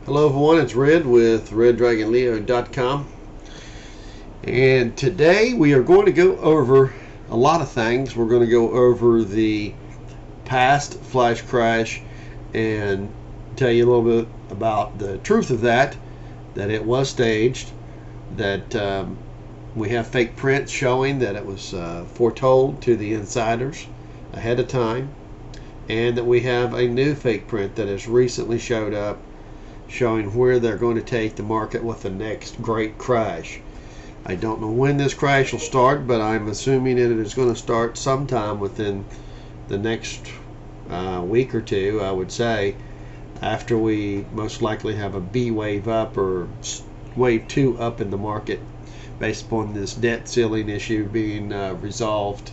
Hello everyone, it's Red with RedDragonLeo.com, and today we are going to go over a lot of things. We're going to go over the past flash crash and tell you a little bit about the truth of that it was staged, that we have fake prints showing that it was foretold to the insiders ahead of time, and that we have a new fake print that has recently showed up showing where they're going to take the market with the next great crash. I don't know when this crash will start, but I'm assuming it is going to start sometime within the next week or two, I would say, after we most likely have a B wave up or wave 2 up in the market, based upon this debt ceiling issue being resolved,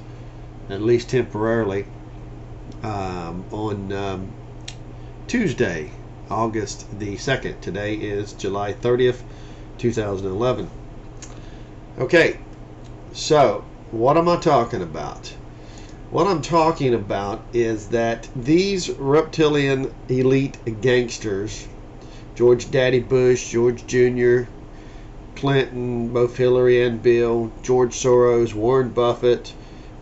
at least temporarily, on Tuesday, August the 2nd. Today is July 30th, 2011. Okay, so what am I talking about? What I'm talking about is that these reptilian elite gangsters, George Daddy Bush, George Jr., Clinton, both Hillary and Bill, George Soros, Warren Buffett,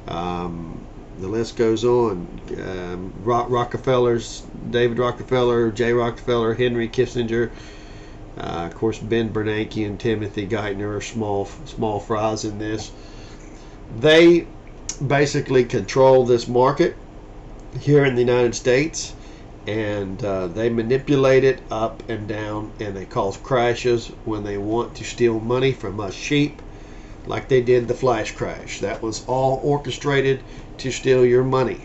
the list goes on. Rockefellers, David Rockefeller, Jay Rockefeller, Henry Kissinger, of course Ben Bernanke and Timothy Geithner are small fries in this. They basically control this market here in the United States, and they manipulate it up and down, and they cause crashes when they want to steal money from us sheep, like they did the flash crash. That was all orchestrated to steal your money.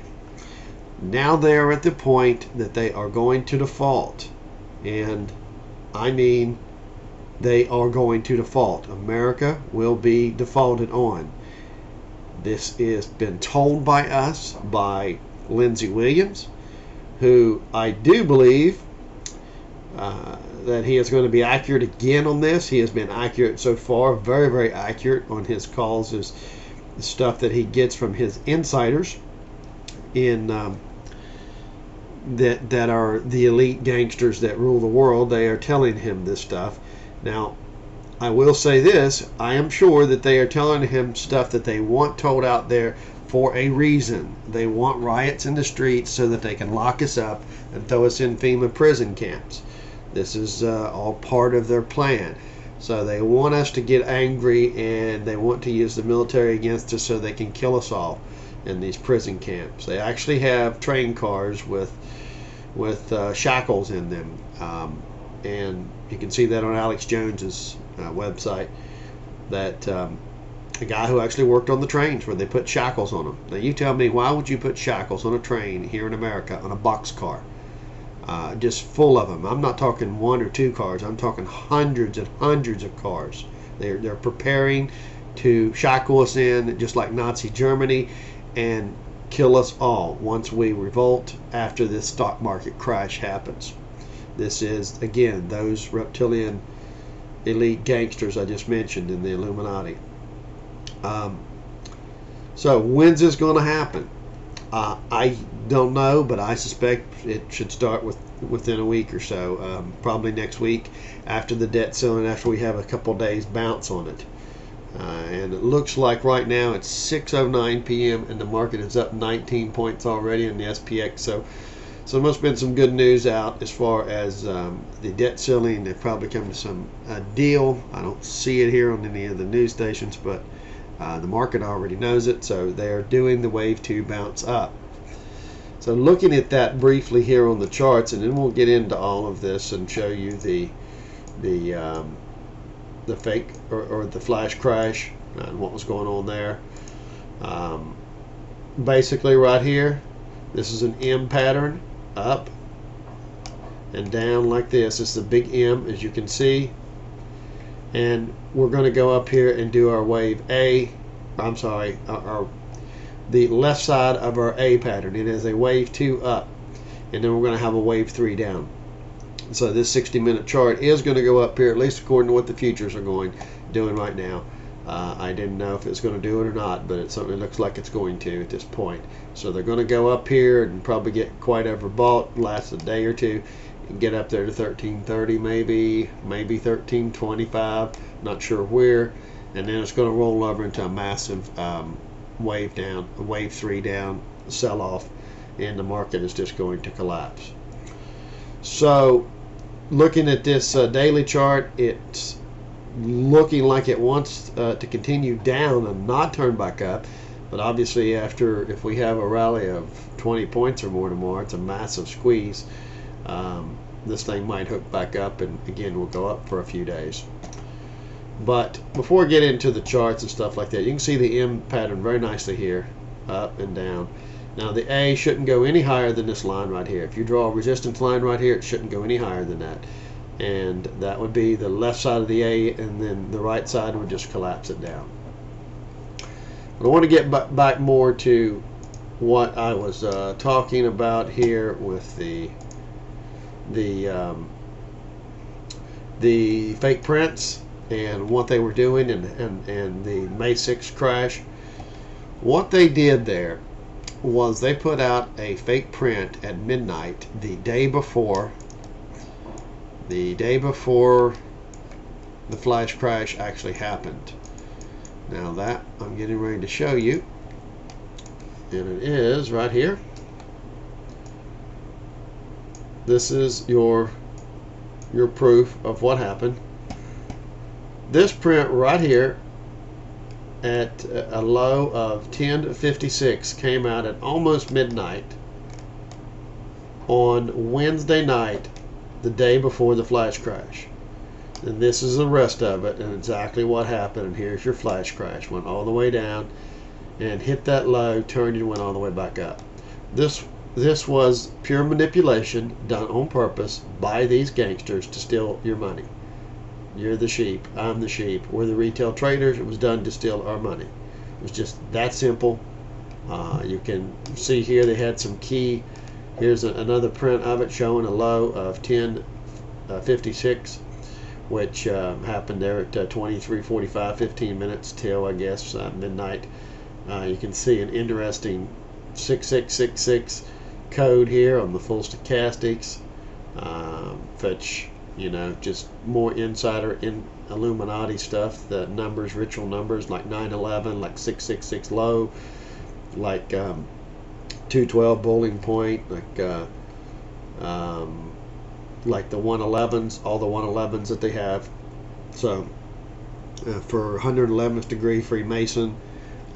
Now they are at the point that they are going to default, and I mean they are going to default. America will be defaulted on. This has been told by us, by Lindsey Williams, who I do believe that he is going to be accurate again on this. He has been accurate so far, very, very accurate on his calls, is the stuff that he gets from his insiders in that are the elite gangsters that rule the world. They are telling him this stuff. Now, I will say this, I am sure that they are telling him stuff that they want told out there for a reason. They want riots in the streets so that they can lock us up and throw us in FEMA prison camps. This is all part of their plan. So they want us to get angry, and they want to use the military against us so they can kill us all in these prison camps. They actually have train cars with shackles in them, and you can see that on Alex Jones's website, that a guy who actually worked on the trains where they put shackles on them. Now you tell me, why would you put shackles on a train here in America on a boxcar? Just full of them. I'm not talking 1 or 2 cars. I'm talking hundreds and hundreds of cars. They're preparing to shackle us in, just like Nazi Germany, and kill us all once we revolt after this stock market crash happens. This is, again, those reptilian elite gangsters I just mentioned in the Illuminati. So when's this going to happen? I don't know, but I suspect it should start within a week or so, probably next week, after the debt ceiling, after we have a couple days bounce on it. And it looks like right now it's 6:09 p.m. and the market is up 19 points already in the SPX. So there must have been some good news out as far as the debt ceiling. They've probably come to some deal. I don't see it here on any of the news stations, but the market already knows it, so they're doing the wave 2 bounce up. So looking at that briefly here on the charts, and then we'll get into all of this and show you the fake or the flash crash and what was going on there. Basically right here, this is an M pattern, up and down like this. It's a big M, as you can see, and we're going to go up here and do our wave A. I'm sorry, the left side of our A pattern. It is a wave 2 up, and then we're going to have a wave 3 down. So this 60-minute chart is going to go up here, at least according to what the futures are doing right now. I didn't know if it's going to do it or not, but it certainly looks like it's going to at this point. So they're going to go up here and probably get quite overbought, last a day or two, get up there to 1330, maybe 1325, not sure where, and then it's going to roll over into a massive wave 3 down, sell off, and the market is just going to collapse. So looking at this daily chart, it's looking like it wants to continue down and not turn back up. But obviously, if we have a rally of 20 points or more tomorrow, it's a massive squeeze. This thing might hook back up, and again, we'll go up for a few days. But before we get into the charts and stuff like that, you can see the M pattern very nicely here, up and down. Now the A shouldn't go any higher than this line right here. If you draw a resistance line right here, it shouldn't go any higher than that. And that would be the left side of the A, and then the right side would just collapse it down. But I want to get back more to what I was talking about here with the fake prints and what they were doing, and the May 6th crash. What they did there was they put out a fake print at midnight the day before the flash crash actually happened. Now that I'm getting ready to show you, and it is right here. This is your proof of what happened. This print right here at a low of 1056 came out at almost midnight on Wednesday night, the day before the flash crash. And this is the rest of it, and exactly what happened. And here's your flash crash. Went all the way down and hit that low, turned and went all the way back up. This was pure manipulation done on purpose by these gangsters to steal your money. You're the sheep, I'm the sheep, we're the retail traders. It was done to steal our money. It was just that simple. You can see here they had some key. Here's another print of it showing a low of 1056, which happened there at 23:45, 15 minutes till I guess midnight. You can see an interesting 6666 code here on the full stochastics, which, you know, just more insider in Illuminati stuff. The numbers, ritual numbers like 911, like 666 low, like 212 bowling point, like the 111s, all the 111s that they have. So for 111th degree Freemason,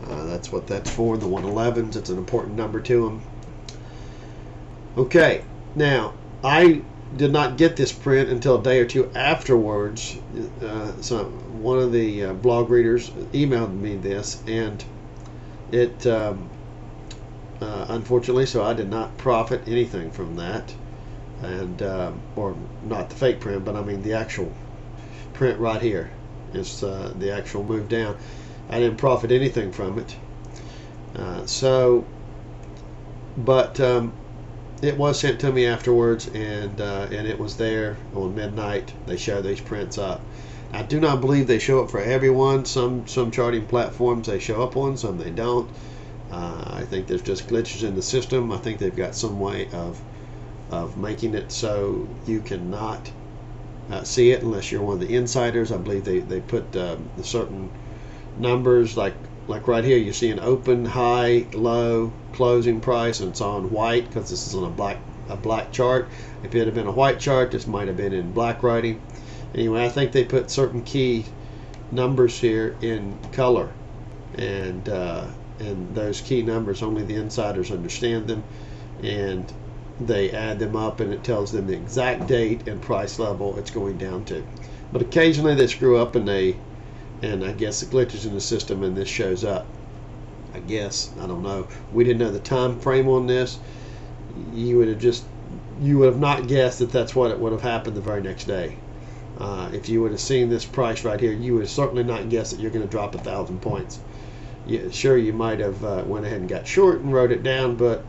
that's what that's for, the 111s. It's an important number to them. Okay, now I did not get this print until a day or two afterwards. So one of the blog readers emailed me this, and it unfortunately, so I did not profit anything from that, and or not the fake print, but I mean the actual print right here is the actual move down. I didn't profit anything from it. But it was sent to me afterwards, and it was there on midnight. They show these prints up. I do not believe they show up for everyone. Some charting platforms they show up on, some they don't. I think there's just glitches in the system. I think they've got some way of making it so you cannot see it unless you're one of the insiders. I believe they put the certain numbers, like right here you see an open, high, low, closing price, and it's on white because this is on a black chart. If it had been a white chart, this might have been in black writing. Anyway, I think they put certain key numbers here in color, and those key numbers, only the insiders understand them, and they add them up, and it tells them the exact date and price level it's going down to. But occasionally they screw up, and I guess the glitches in the system, and this shows up. I guess, I don't know. We didn't know the time frame on this. You would have not guessed that that's what it would have happened the very next day. If you would have seen this price right here, you would have certainly not guessed that you're going to drop 1,000 points. Yeah, sure, you might have went ahead and got short and wrote it down, but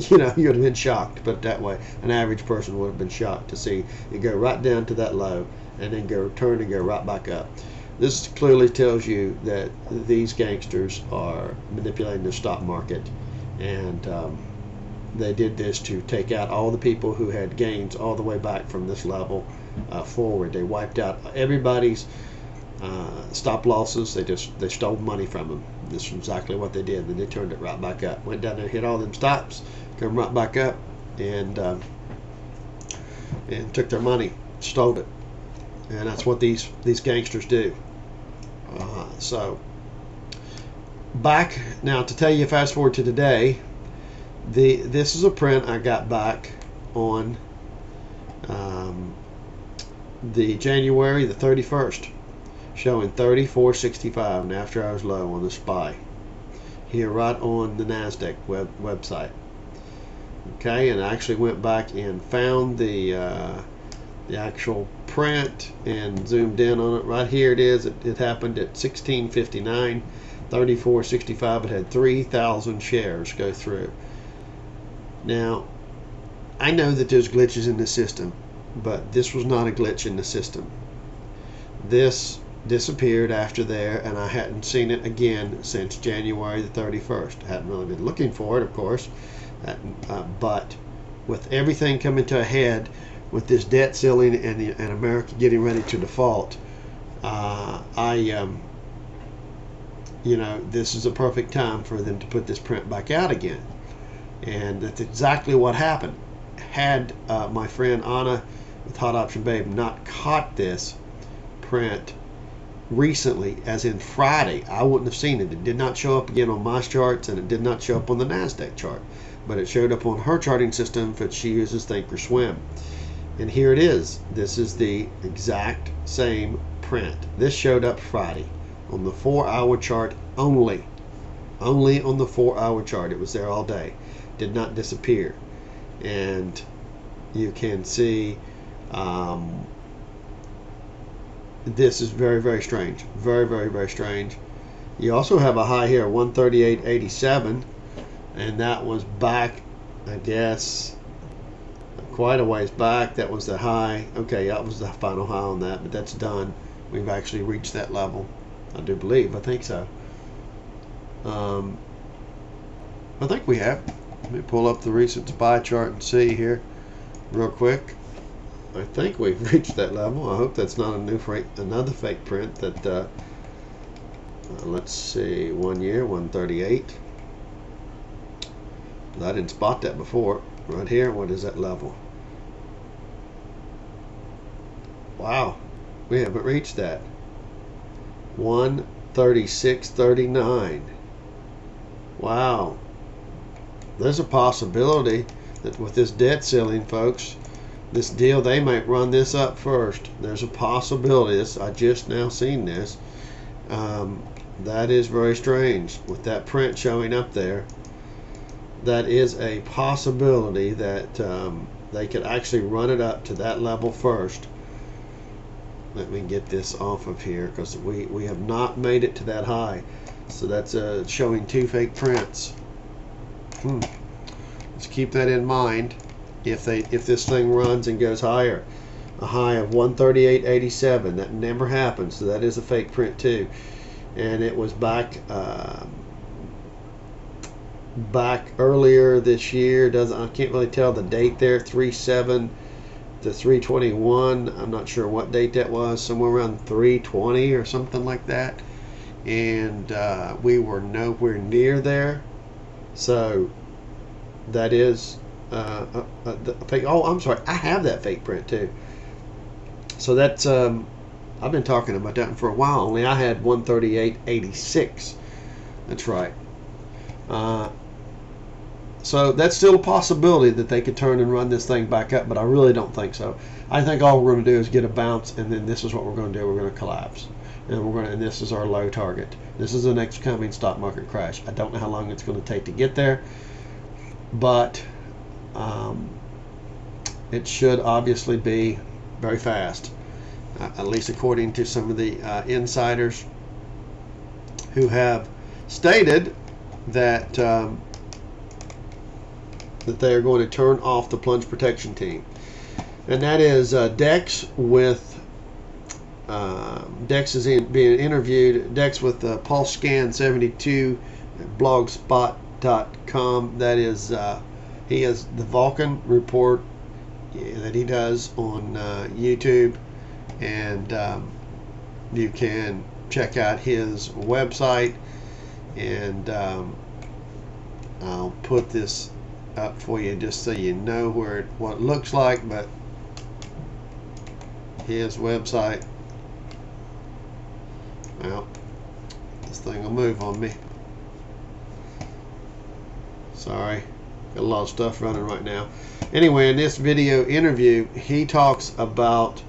you know, you would have been shocked. Put it that way. An average person would have been shocked to see it go right down to that low and then turn and go right back up. This clearly tells you that these gangsters are manipulating the stock market, and they did this to take out all the people who had gains all the way back from this level forward. They wiped out everybody's stop losses. They stole money from them. This is exactly what they did. Then they turned it right back up. Went down there, hit all them stops, come right back up, and took their money, stole it. And that's what these gangsters do. So back now to tell you, fast forward to today. This is a print I got back on the January the 31st, showing 34.65 and after hours low on the SPY here right on the NASDAQ website. Okay, and I actually went back and found the actual print and zoomed in on it. Right here it is. It happened at 16:59, 34.65. It had 3,000 shares go through. Now, I know that there's glitches in the system, but this was not a glitch in the system. This disappeared after there, and I hadn't seen it again since January the 31st. I hadn't really been looking for it, of course, but with everything coming to a head, with this debt ceiling and America getting ready to default, this is a perfect time for them to put this print back out again. And that's exactly what happened. Had my friend Anna with Hot Option Babe not caught this print recently, as in Friday, I wouldn't have seen it. It did not show up again on my charts, and it did not show up on the NASDAQ chart, but it showed up on her charting system that she uses Thinkorswim. And here it is. This is the exact same print. This showed up Friday on the 4-hour chart only on the 4-hour chart. It was there all day, did not disappear. And you can see this is very, very strange. Very, very, very strange. You also have a high here, 138.87, and that was back, I guess, quite a ways back. That was the high. Okay, that was the final high on that, but that's done. We've actually reached that level, I do believe. I think so. I think we have. Let me pull up the recent SPY chart and see here real quick. I think we've reached that level. I hope that's not another fake print. That let's see, 1 year, 138. I didn't spot that before. Right here, what is that level? Wow, we haven't reached that. 136.39. Wow. There's a possibility that with this debt ceiling, folks, this deal, they might run this up first. There's a possibility. I just now seen this. That is very strange with that print showing up there. That is a possibility that they could actually run it up to that level first. Let me get this off of here, because we have not made it to that high. So that's showing two fake prints. Let's keep that in mind. If this thing runs and goes higher, a high of 138.87, that never happens. So that is a fake print too, and it was back earlier this year. I can't really tell the date there. 3/7 to 3/21. I'm not sure what date that was. Somewhere around 3/20 or something like that. And we were nowhere near there. So that is the fake. Oh, I'm sorry. I have that fake print too. So that's I've been talking about that for a while. Only I had 138.86. That's right. So that's still a possibility that they could turn and run this thing back up, but I really don't think so. I think all we're going to do is get a bounce, and then this is what we're going to do. We're going to collapse, and this is our low target. This is the next coming stock market crash. I don't know how long it's going to take to get there, but it should obviously be very fast, at least according to some of the insiders who have stated that that they are going to turn off the plunge protection team, and that is Dex with Dex is being interviewed. Dex with PulseScan 72 blogspot.com. That is He has the Vulcan Report that he does on YouTube, and you can check out his website, and I'll put this up for you just so you know what it looks like. But his website, well, this thing will move on me, sorry, got a lot of stuff running right now. Anyway, in this video interview, he talks about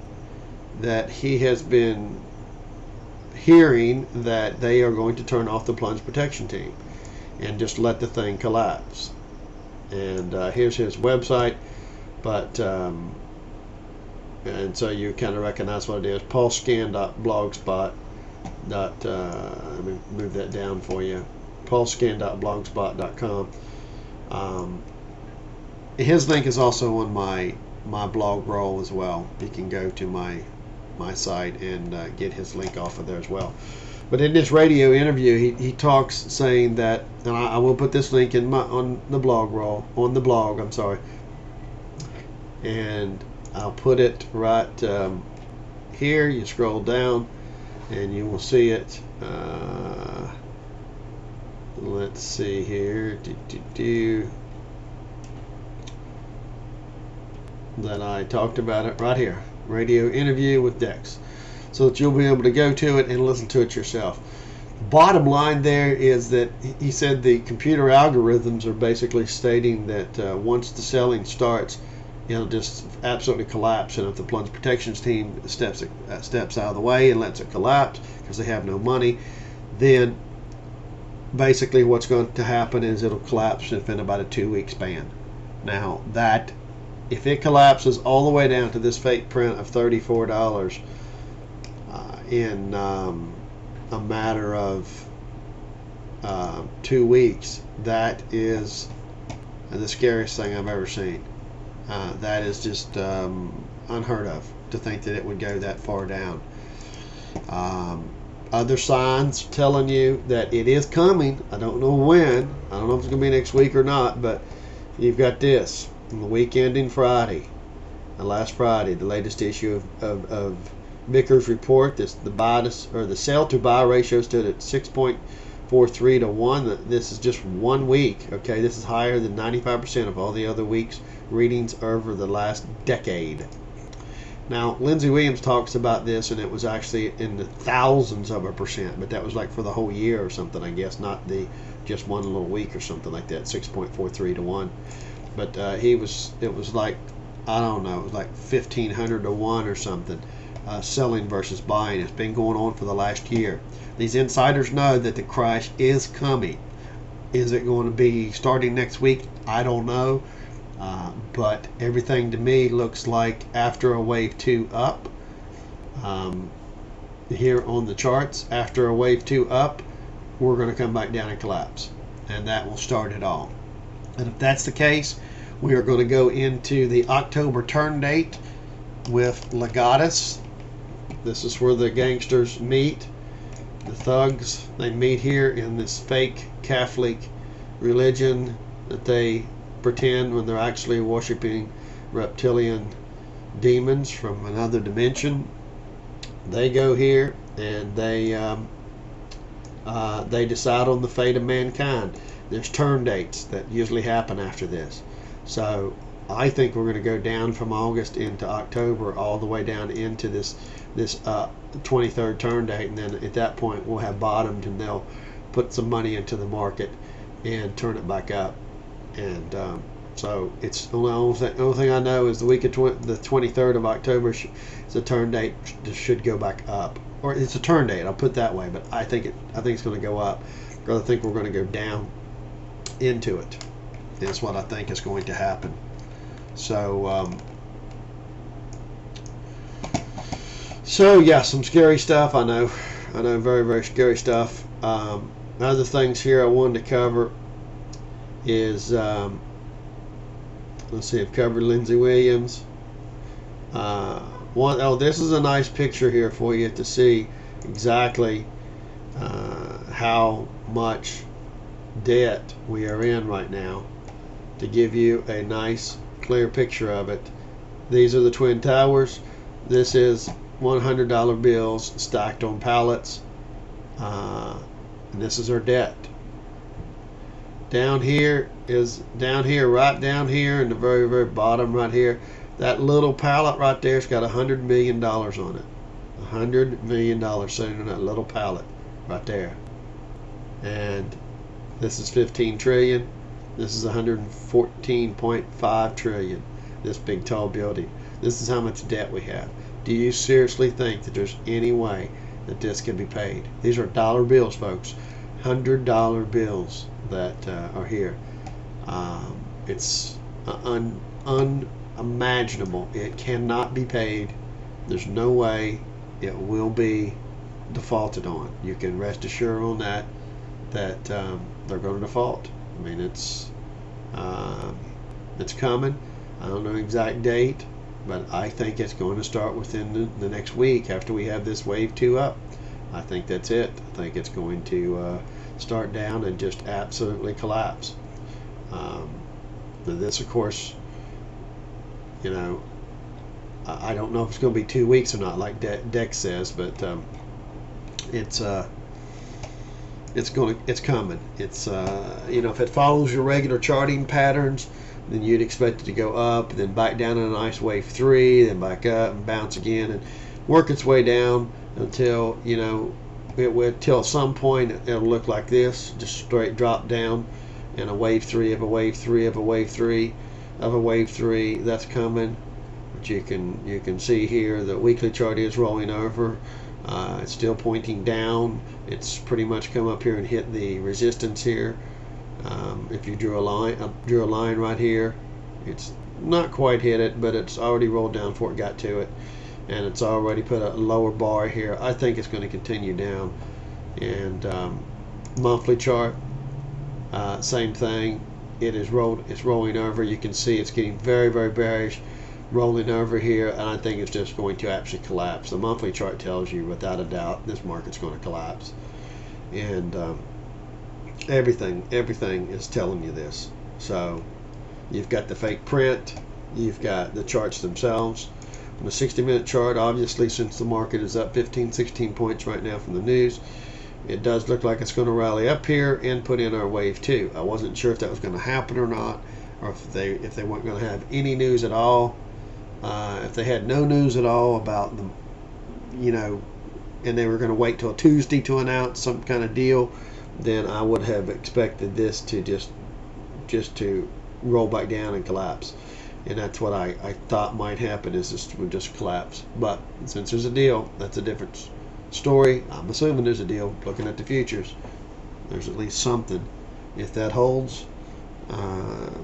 that he has been hearing that they are going to turn off the plunge protection team and just let the thing collapse. And here's his website, but and so you kind of recognize what it is. paulscan.blogspot. Let me move that down for you. paulscan.blogspot.com. His link is also on my blog roll as well. You can go to my site and get his link off of there as well. But in this radio interview, he talks saying that, and I will put this link in on the blog roll, on the blog, I'm sorry, and I'll put it right here. You scroll down and you will see it. Let's see here. That I talked about it right here. Radio interview with Dex, so that you'll be able to go to it and listen to it yourself. Bottom line there is that he said the computer algorithms are basically stating that once the selling starts, it'll just absolutely collapse, and if the plunge protections team steps out of the way and lets it collapse because they have no money, then basically what's going to happen is it'll collapse within about a 2-week span. Now that, if it collapses all the way down to this fake print of $34 in a matter of 2 weeks, that is the scariest thing I've ever seen. That is just unheard of, to think that it would go that far down. Other signs telling you that it is coming. I don't know when. I don't know if it's going to be next week or not, but you've got this. On the week ending Friday, last Friday, the latest issue of Bicker's report, the sell to buy ratio stood at 6.43 to 1. This is just 1 week. Okay, this is higher than 95% of all the other weeks' readings over the last decade. Now, Lindsey Williams talks about this, and it was actually in the thousands of a percent, but that was like for the whole year or something, I guess, not just one little week or something like that. 6.43 to 1. But it was like, I don't know, it was like 1,500 to 1 or something, selling versus buying. It's been going on for the last year. These insiders know that the crash is coming. Is it going to be starting next week? I don't know. But everything to me looks like after a wave 2 up, here on the charts, after a wave 2 up, we're going to come back down and collapse. And that will start it all. And if that's the case, we are going to go into the October turn date with Legatus. This is where the gangsters meet. The thugs, they meet here in this fake Catholic religion that they pretend when they're actually worshiping reptilian demons from another dimension. They go here and they decide on the fate of mankind. There's turn dates that usually happen after this. So I think we're going to go down from August into October, all the way down into this 23rd turn date, and then at that point we'll have bottomed, and they'll put some money into the market and turn it back up. And so it's the only thing I know is the week of the 23rd of October is a turn date. Should go back up, or it's a turn date. I'll put it that way, but I think it's going to go up. I think we're going to go down into it. Is what I think is going to happen. So yeah, some scary stuff. I know, very, very scary stuff. Other things here I wanted to cover is let's see, I've covered Lindsey Williams. This is a nice picture here for you to see exactly how much debt we are in right now. to give you a nice clear picture of it. These are the Twin Towers. This is $100 bills stacked on pallets, and this is our debt. Down here, right down here in the very, very bottom right here, that little pallet right there has got $100 million on it. $100 million sitting on that little pallet right there. And this is 15 trillion. This is 114.5 trillion. This big tall building. This is how much debt we have. Do you seriously think that there's any way that this can be paid? These are dollar bills, folks. $100 bills that are here. It's unimaginable. It cannot be paid. There's no way it will be defaulted on. You can rest assured on that they're going to default. I mean, it's coming. I don't know the exact date, but I think it's going to start within the next week after we have this wave 2 up. I think that's it. I think it's going to start down and just absolutely collapse. This, of course, you know, I don't know if it's going to be 2 weeks or not, like Dex says, but it's coming. It's you know, if it follows your regular charting patterns, then you'd expect it to go up, then back down in a nice wave 3, then back up and bounce again and work its way down until, you know, till some point it'll look like this, just straight drop down, and a wave 3 of a wave 3 of a wave 3 of a wave 3 that's coming. But you can see here the weekly chart is rolling over. It's still pointing down. It's pretty much come up here and hit the resistance here. If you drew a line right here, it's not quite hit it, but it's already rolled down before it got to it, and it's already put a lower bar here. I think it's going to continue down. And monthly chart, same thing. It's rolling over. You can see it's getting very, very bearish, rolling over here, and I think it's just going to actually collapse. The monthly chart tells you without a doubt this market's going to collapse, and everything is telling you this. So you've got the fake print, you've got the charts themselves. On the 60-minute chart, obviously, since the market is up 15-16 points right now from the news, it does look like it's going to rally up here and put in our wave 2. I wasn't sure if that was going to happen or not, or if they weren't going to have any news at all. If they had no news at all about them, you know, and they were going to wait till Tuesday to announce some kind of deal, then I would have expected this to just to roll back down and collapse. And that's what I thought might happen, is this would just collapse. But since there's a deal, that's a different story. I'm assuming there's a deal. Looking at the futures, there's at least something. If that holds,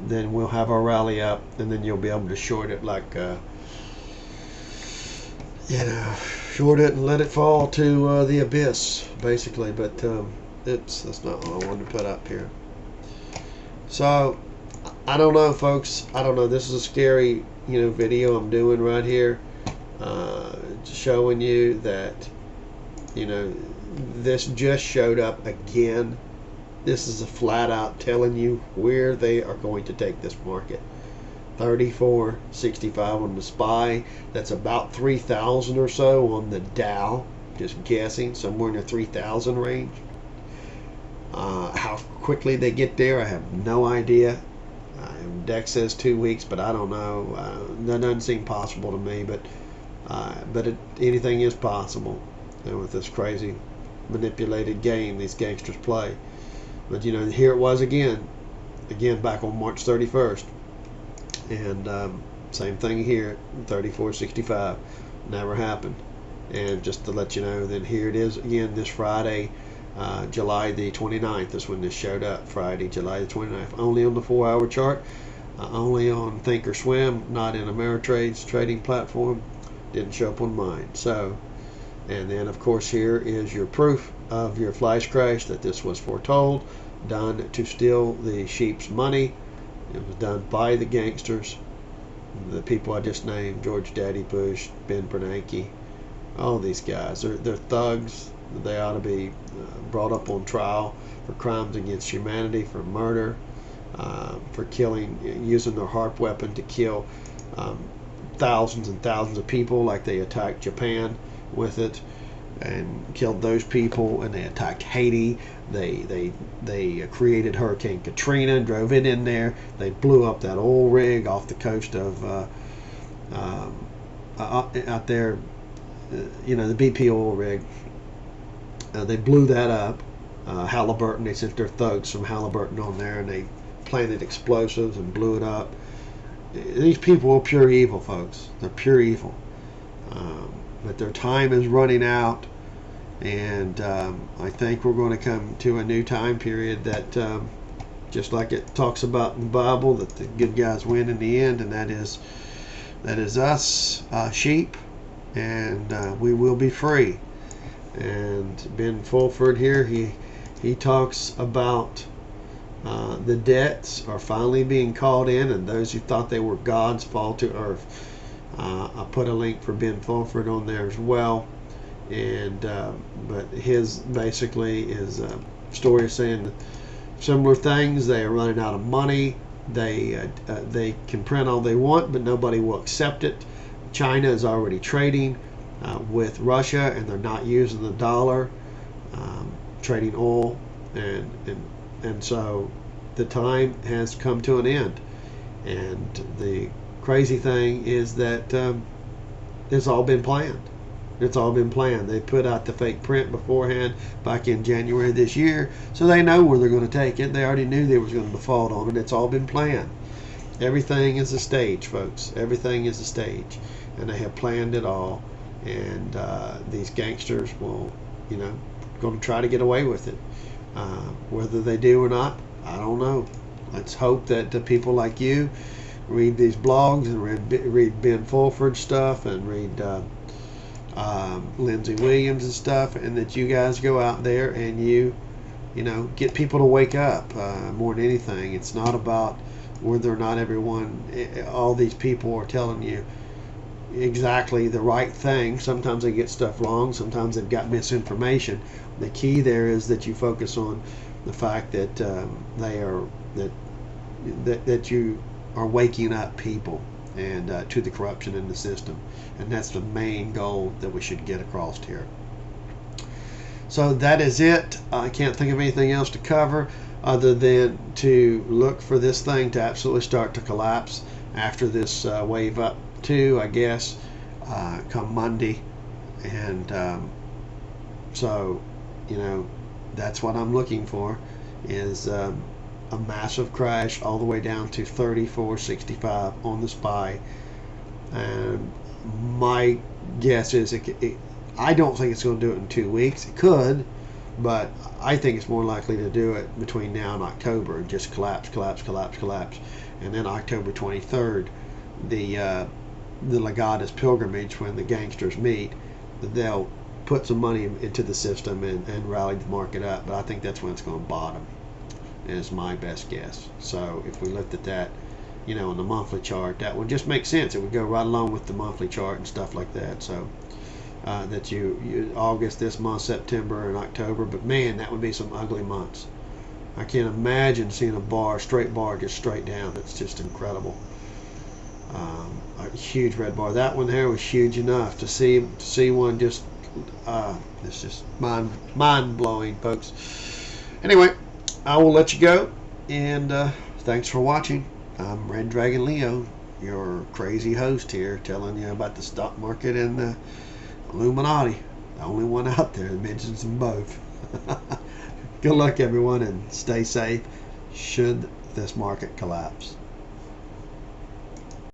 then we'll have our rally up, and then you'll be able to short it like, you know, short it and let it fall to the abyss, basically. But that's not what I wanted to put up here. So I don't know, folks. I don't know. This is a scary, you know, video I'm doing right here, showing you that, you know, this just showed up again. This is a flat out telling you where they are going to take this market. 34.65 on the SPY. That's about 3,000 or so on the Dow. Just guessing, somewhere in the 3,000 range. How quickly they get there, I have no idea. Dex says 2 weeks, but I don't know. That doesn't seem possible to me, but anything is possible, and with this crazy manipulated game these gangsters play. But, you know, here it was again back on March 31st, and same thing here, 34.65, never happened. And just to let you know, then here it is again this Friday, July the 29th is when this showed up. Friday, July the 29th, only on the 4-hour chart, only on Thinkorswim, not in Ameritrade's trading platform. Didn't show up on mine. So, and then of course here is your proof of your flash crash, that this was foretold, done to steal the sheep's money. It was done by the gangsters, the people I just named: George Daddy Bush, Ben Bernanke, all these guys. They're thugs. They ought to be brought up on trial for crimes against humanity, for murder, for killing, using their HARP weapon to kill thousands and thousands of people, like they attacked Japan with it and killed those people, and they attacked Haiti. They created Hurricane Katrina, drove it in there. They blew up that oil rig off the coast of out there, the BP oil rig. They blew that up. Halliburton, they sent their thugs from Halliburton on there, and they planted explosives and blew it up. These people are pure evil, folks. They're pure evil. But their time is running out, and I think we're going to come to a new time period that, just like it talks about in the Bible, that the good guys win in the end, and that is us, sheep, and we will be free. And Ben Fulford here, he talks about the debts are finally being called in, and those who thought they were gods fall to earth. I'll put a link for Ben Fulford on there as well. And but his basically is a story saying similar things. They are running out of money. They can print all they want, but nobody will accept it. China is already trading with Russia, and they're not using the dollar, trading oil, and so the time has come to an end. And the crazy thing is that it's all been planned. It's all been planned. They put out the fake print beforehand back in January this year, so they know where they're going to take it. They already knew they was going to default on it. It's all been planned. Everything is a stage, folks. Everything is a stage, and they have planned it all. And these gangsters will, going to try to get away with it. Whether they do or not, I don't know. Let's hope that the people like you read these blogs and read Ben Fulford stuff and read Lindsey Williams and stuff, and that you guys go out there and you get people to wake up. More than anything, it's not about whether or not all these people are telling you exactly the right thing. Sometimes they get stuff wrong. Sometimes they've got misinformation. The key there is that you focus on the fact that that you are waking up people and to the corruption in the system, and that's the main goal that we should get across here. So that is it. I can't think of anything else to cover other than to look for this thing to absolutely start to collapse after this wave up to, I guess, come Monday. And so that's what I'm looking for, is a massive crash all the way down to 34.65 on the SPY. And my guess is I don't think it's going to do it in 2 weeks. It could, but I think it's more likely to do it between now and October and just collapse. And then October 23rd, the Legatus pilgrimage, when the gangsters meet, they'll put some money into the system and rally the market up. But I think that's when it's going to bottom, is my best guess. So if we looked at that, on the monthly chart, that would just make sense. It would go right along with the monthly chart and stuff like that. So that you August, this month, September, and October. But man, that would be some ugly months. I can't imagine seeing a straight bar just straight down. It's just incredible. A huge red bar. That one there was huge enough to see one just. It's just mind blowing, folks. Anyway, I will let you go, and thanks for watching. I'm Red Dragon Leo, your crazy host here, telling you about the stock market and the Illuminati. The only one out there that mentions them both. Good luck, everyone, and stay safe should this market collapse.